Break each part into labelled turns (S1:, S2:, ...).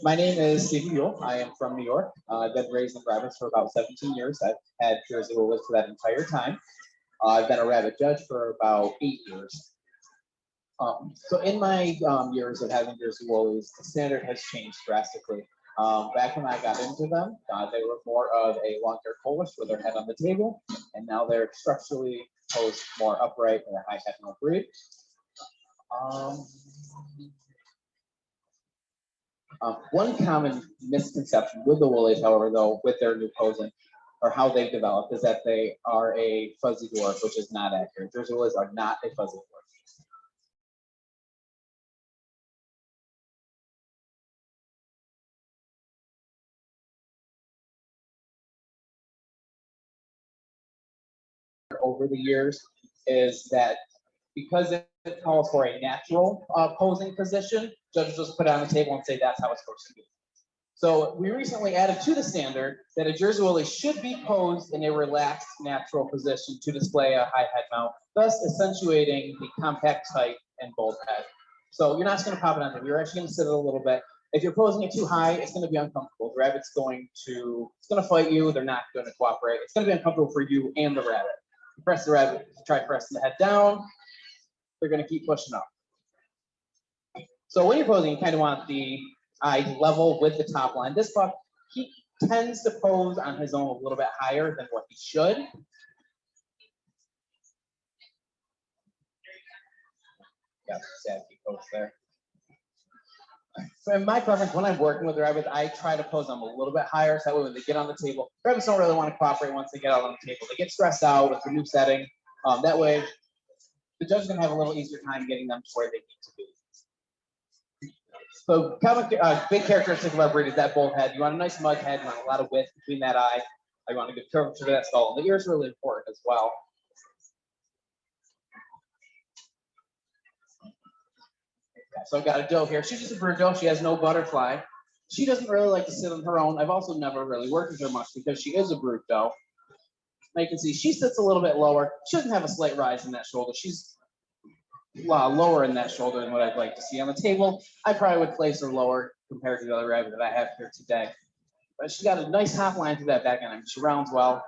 S1: My name is Stephen Buell. I am from New York. I've been raised in rabbits for about 17 years. I've had Jersey Woolers for that entire time. I've been a rabbit judge for about 8 years. So in my years of having Jersey Woolies, the standard has changed drastically. Back when I got into them, they were more of a long-haired Polish with their head on the table, and now they're structurally posed more upright and a high head no breed. One common misconception with the Woolies, however, though, with their new posing or how they've developed, is that they are a fuzzy dwarf, which is not accurate. Jersey Woolies are not a fuzzy dwarf. Over the years is that because it calls for a natural posing position, judges just put it on the table and say that's how it's supposed to be. So we recently added to the standard that a Jersey Woolie should be posed in a relaxed, natural position to display a high head mount, thus accentuating the compact height and bold head. So you're not just going to pop it on there. You're actually going to sit it a little bit. If you're posing it too high, it's going to be uncomfortable. The rabbit's it's going to fight you. They're not going to cooperate. It's going to be uncomfortable for you and the rabbit. You press the rabbit, try pressing the head down. They're going to keep pushing up. So when you're posing, you kind of want the eye level with the top line. This buck, he tends to pose on his own a little bit higher than what he should. Got some sad pose there. So in my preference, when I'm working with the rabbits, I try to pose them a little bit higher, so that way when they get on the table, rabbits don't really want to cooperate once they get out on the table. They get stressed out with the new setting. That way, the judge is going to have a little easier time getting them to where they need to be. So big characteristic of our breed is that bold head. You want a nice mug head, you want a lot of width between that eye. You want a good curvature to that skull. And the ear is really important as well. Okay, so I've got a doe here. She's just a brood doe. She has no butterfly. She doesn't really like to sit on her own. I've also never really worked with her much because she is a brood doe. Now you can see she sits a little bit lower. She doesn't have a slight rise in that shoulder. She's lower in that shoulder than what I'd like to see on the table. I probably would place her lower compared to the other rabbit that I have here today. But she's got a nice top line through that back end. I mean, she rounds well.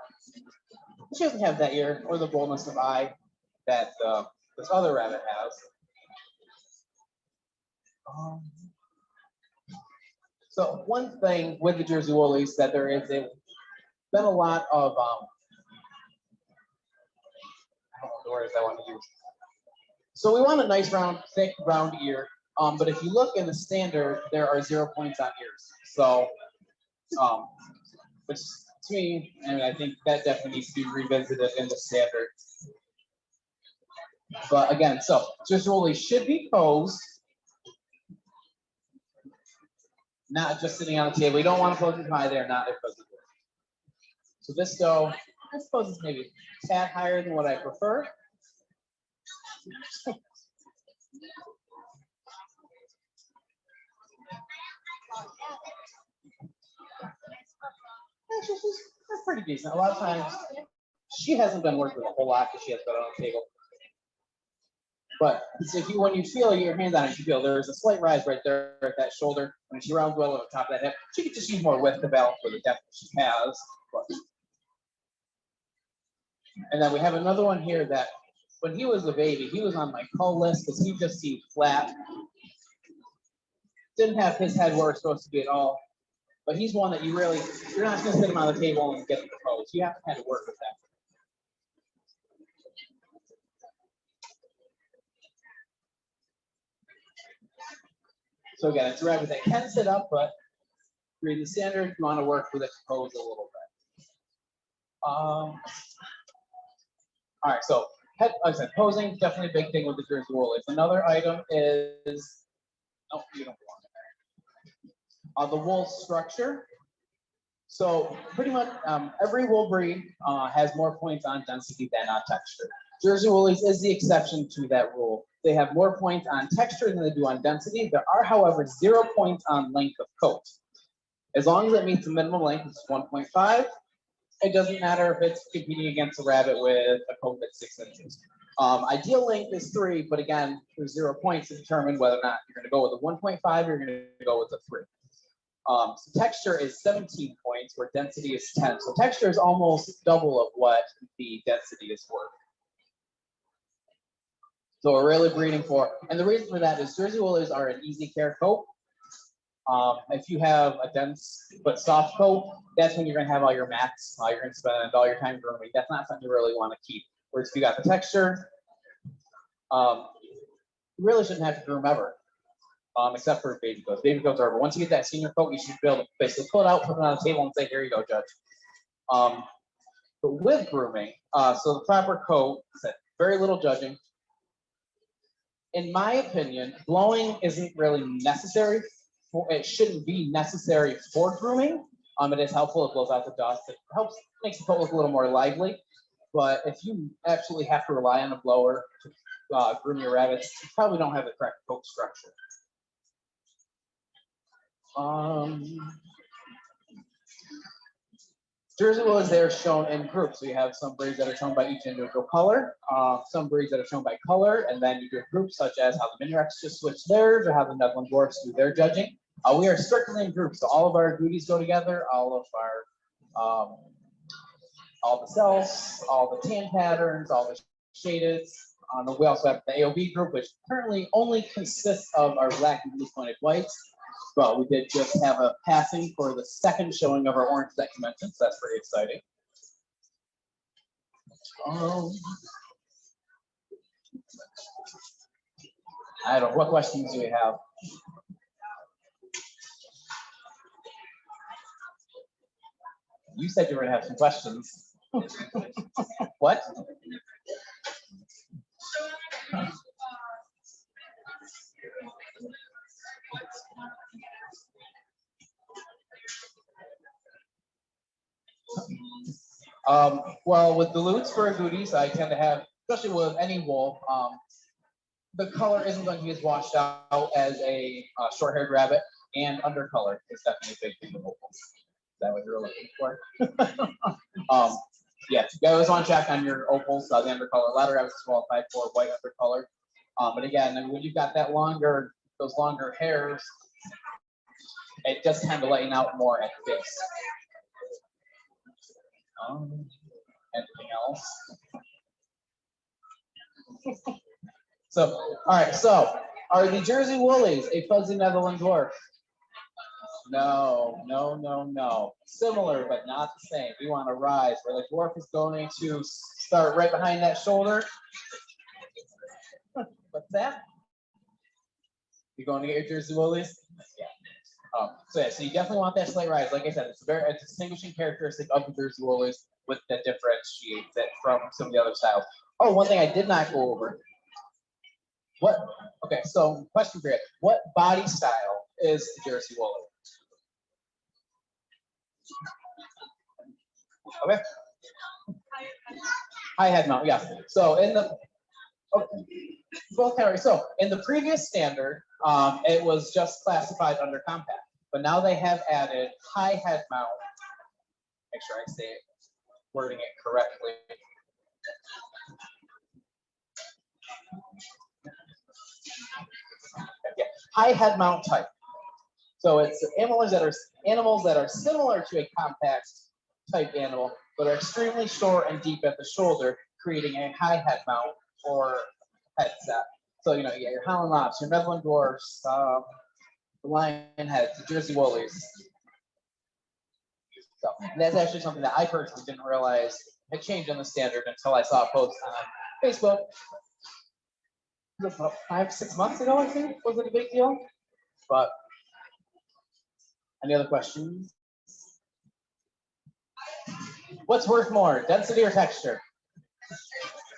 S1: She doesn't have that ear or the boldness of eye that this other rabbit has. So one thing with the Jersey Woolies that there is been a lot of I don't know the words I want to use. So we want a nice round, thick, round ear. But if you look in the standard, there are 0 points on ears. So, which to me, and I think that definitely needs to be revisited in the standard. But again, so Jersey Woolies should be posed, not just sitting on the table. You don't want to pose it high there, not if posed. So this doe, I suppose it's maybe a tad higher than what I prefer. She's pretty decent. A lot of times, she hasn't been worked with a whole lot because she has been on the table. But when you feel your hand on it, you feel there's a slight rise right there at that shoulder. When she rounds well over the top of that hip, she could just use more width to balance for the depth that she has. And then we have another one here that when he was a baby, he was on my cull list because he just seemed flat. Didn't have his head where it's supposed to be at all. But he's one that you're not just going to sit him on the table and get him to pose. You have to kind of work with that. So again, it's a rabbit that can sit up, but read the standard, you want to work with it to pose a little bit. All right, so like I said, posing, definitely a big thing with the Jersey Woolies. Another item is, oh, you don't belong there. The wool structure. So pretty much every wool breed has more points on density than on texture. Jersey Woolies is the exception to that rule. They have more points on texture than they do on density. There are, however, 0 points on length of coat. As long as it meets the minimum length, it's 1.5. It doesn't matter if it's competing against a rabbit with a coat that's 6 inches. Ideal length is 3, but again, there's 0 points to determine whether or not you're going to go with a 1.5 or you're going to go with a 3. So texture is 17 points, where density is 10. So texture is almost double of what the density is worth. So we're really breeding for, and the reason for that is Jersey Woolies are an easy care coat. If you have a dense but soft coat, that's when you're going to have all your mats. You're going to spend all your time grooming. That's not something you really want to keep. Whereas if you got the texture, you really shouldn't have to groom ever, except for baby goats. Baby goats are, but once you get that senior coat, you should be able to basically pull it out, put it on the table, and say, "Here you go, Judge." But with grooming, so the proper coat, very little judging. In my opinion, blowing isn't really necessary. It shouldn't be necessary for grooming. It is helpful. It blows out the dust. It helps, makes the coat look a little more lively. But if you absolutely have to rely on a blower to groom your rabbits, you probably don't have the correct coat structure. Jersey Woolies, they are shown in groups. We have some breeds that are shown by each individual color, some breeds that are shown by color, and then you do groups such as how the Minirex just switched theirs, or how the Netherland Dwarfs do their judging. We are strictly in groups, so all of our duties go together, all of our, all the cells, all the tan patterns, all the shaded. We also have the AOB group, which currently only consists of our black and blue pointed whites. But we did just have a passing for the second showing of our orange that you mentioned, so that's pretty exciting. I don't know, what questions do we have? You said you were gonna have some questions. What? Well, with the Lutz for agoutis, I tend to have, especially with any wool, the color isn't going to be as washed out as a short-haired rabbit, and undercolor is definitely a big thing with opals. Is that what you're looking for? Yeah, you always want to check on your opals, the undercolor. Ladder rabbits is qualified for white undercolor. But again, when you've got that those longer hairs, it does tend to lighten out more at the base. Anything else? So, all right. So, are the Jersey Woolies a fuzzy Netherland dwarf? No, no, no, no. Similar, but not the same. We want to rise, where the dwarf is going to start right behind that shoulder. What's that? You're going to get your Jersey Woolies? Yeah. So yeah, so you definitely want that slight rise. Like I said, it's a distinguishing characteristic of the Jersey Woolies that differentiates it from some of the other styles. Oh, one thing I did not go over. Okay, so question for you. What body style is the Jersey Woolie? Okay. High head mount, yeah. So in the both categories. So in the previous standard, it was just classified under compact, but now they have added high head mount. Make sure I say it, wording it correctly. Yeah, high head mount type. So it's animals that are similar to a compact type animal, but are extremely short and deep at the shoulder, creating a high head mount or headset. So you get your Howland Lops, your Netherland Dwarfs, the Lion Heads, the Jersey Woolies. So and that's actually something that I personally didn't realize had changed in the standard until I saw a post on Facebook. About 5-6 months ago, I think, was it a big deal? But any other questions? What's worth more, density or texture?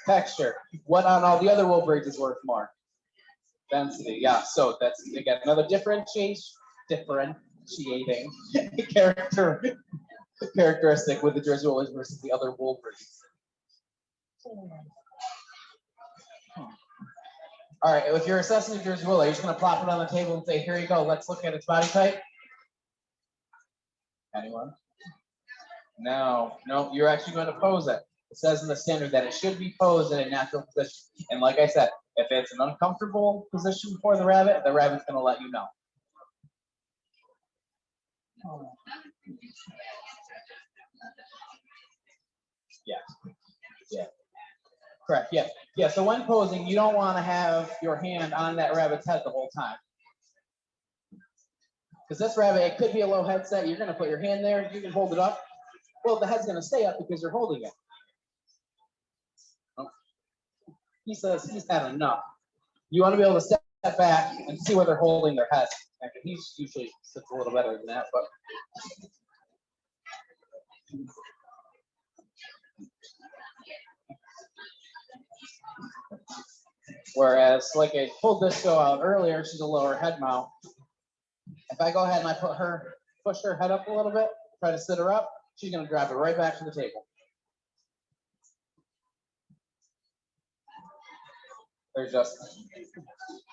S1: Texture. What on all the other wool breeds is worth more? Density. Yeah. So that's again another differentiating characteristic with the Jersey Woolies versus the other wool breeds. All right, if you're assessing the Jersey Wool, are you just going to plop it on the table and say, "Here you go, let's look at its body type"? Anyone? No, you're actually going to pose it. It says in the standard that it should be posed in a natural position. And like I said, if it's an uncomfortable position for the rabbit's going to let you know. Yeah, yeah, correct. Yeah, yeah. So when posing, you don't want to have your hand on that rabbit's head the whole time. Because this rabbit, it could be a low headset. You're going to put your hand there. You can hold it up. Well, the head's going to stay up because you're holding it. Oh. He says he's had enough. You want to be able to step back and see where they're holding their head. He's usually sits a little better than that, but. Whereas, like I pulled this go out earlier, she's a lower head mount. If I go ahead and I push her head up a little bit, try to sit her up, she's going to drop it right back to the table. There's just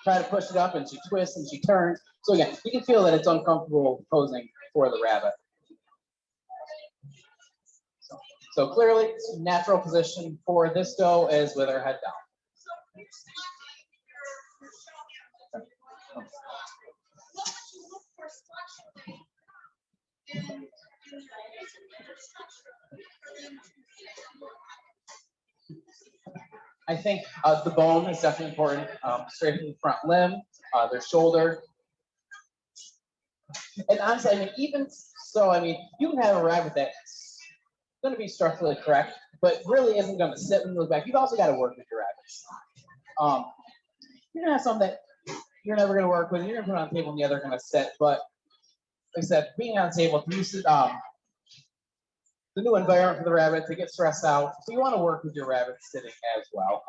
S1: try to push it up, and she twists and she turns. So again, you can feel that it's uncomfortable posing for the rabbit. So clearly, natural position for this doe is with her head down. I think the bone is definitely important. Straight from the front limb, their shoulder. And honestly, I mean, even so, I mean, you can have a rabbit that's going to be structurally correct, but really isn't going to sit and look back. You've also got to work with your rabbits. You're going to have some that you're never going to work with. You're going to put on the table and the other going to sit. But like I said, being on the table, the new environment for the rabbit, to get stressed out. So you want to work with your rabbit sitting as well.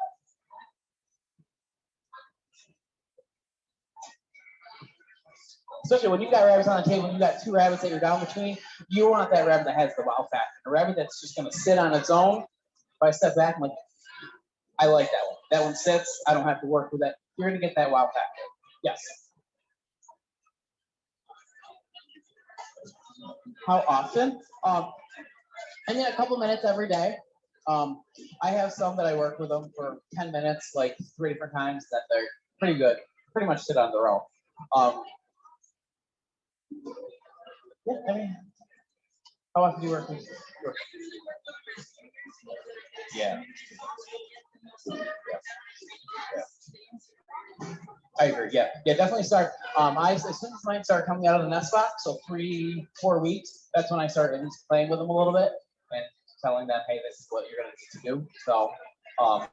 S1: Especially when you've got rabbits on the table, you've got two rabbits that you're down between, you want that rabbit that has the wow factor. A rabbit that's just going to sit on its own. If I step back, I'm like, I like that one. That one sits, I don't have to work with it. You're going to get that wow factor. Yes. How often? I mean, a couple minutes every day. I have some that I work with them for 10 minutes, like 3 different times, that they're pretty good, pretty much sit on their own. Yeah, I mean, how often do you work with? Yeah. I agree. Yeah, definitely start. As soon as mine start coming out of the nest box, so 3-4 weeks, that's when I start at least playing with them a little bit and telling them, hey, this is what you're gonna need to do. So, but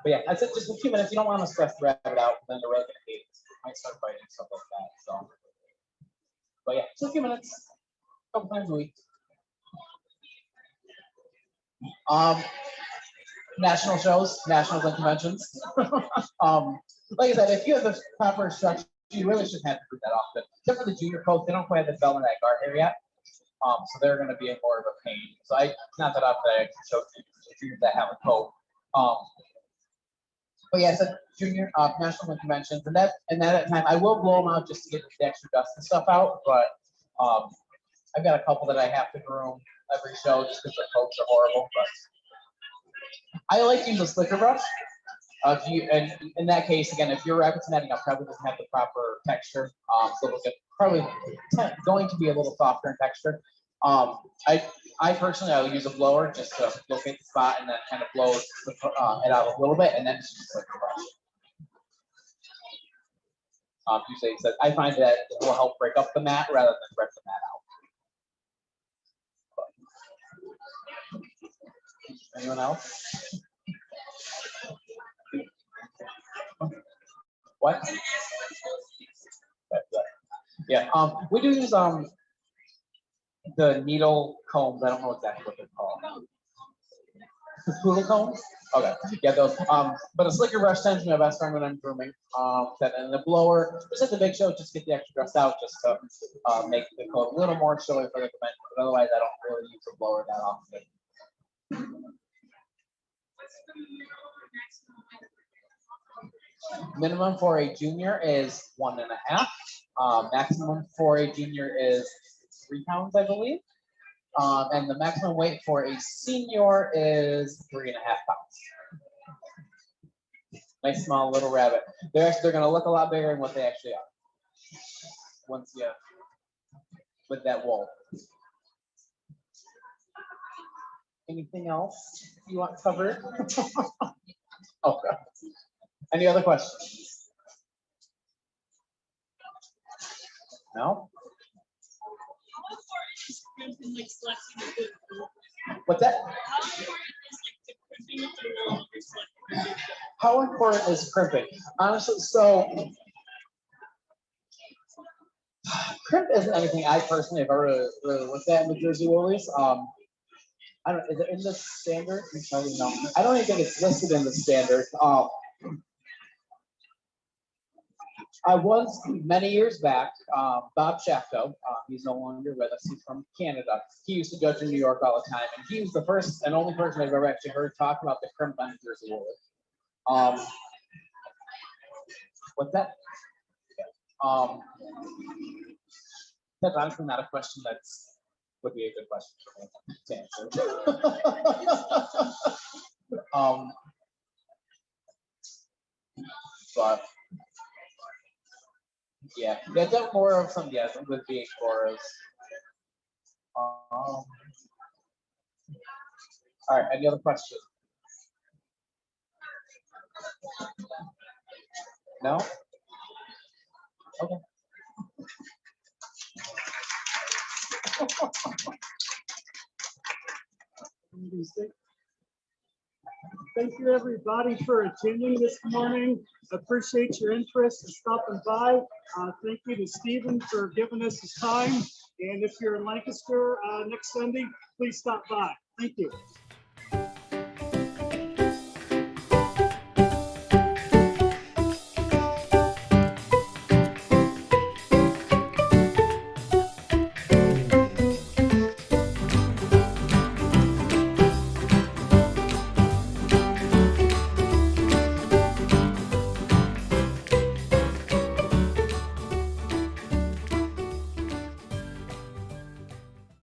S1: yeah, I said just a few minutes. You don't want to stress the rabbit out, then they're really gonna hate it. Might start fighting stuff like that. So, but yeah, just a few minutes, a couple times a week. National shows, nationals and conventions. Like I said, if you have the proper structure, you really shouldn't have to do that often. Except for the junior coach, they don't quite have the bell in that guard area, so they're going to be more of a pain. So not that often I can show juniors that have a coat. But yeah, I said junior national and conventions, and that at time I will blow them out just to get the extra dust and stuff out. But I've got a couple that I have to groom every show just because their coats are horrible. But I like to use a slicker brush. And in that case, again, if your rabbit's netting up probably doesn't have the proper texture, so it'll get probably going to be a little softer in texture. I personally, I will use a blower just to locate the spot and then kind of blow it out a little bit, and then just slicker brush. Usually, I find that it will help break up the mat rather than rip the mat out. Anyone else? What? Yeah. We do use the needle combs. I don't know exactly what they're called. Poodle combs. Okay. Yeah, those. But a slicker brush tends to be my best friend when I'm grooming. And the blower, just at the big show, just get the extra dust out, just to make the coat a little more showy for the convention. But otherwise, I don't really use a blower that often. Minimum for a junior is 1.5. Maximum for a junior is 3 pounds, I believe. And the maximum weight for a senior is 3.5 pounds. Nice small little rabbit. They're going to look a lot bigger than what they actually are. Once you. with that wall. Anything else you want covered? Okay. Any other questions? No? What's that? How important is crimping? Honestly, so crimp isn't anything I personally have ever really looked at in the Jersey Woolies. I don't. Is it in the standard? No, I don't even think it's listed in the standard. I was many years back. Bob Shafto, he's no longer with us. He's from Canada. He used to go to New York all the time, and he was the first and only person I've ever actually heard talk about the crimp on Jersey Woolies. What's that? That's honestly not a question would be a good question for me to answer. But yeah, that's more of some with the Exploras. All right, any other questions? No? Okay.
S2: Thank you, everybody, for attending this morning. Appreciate your interest in stopping by. Thank you to Stephen for giving us his time. And if you're in Lancaster next Sunday, please stop by. Thank you.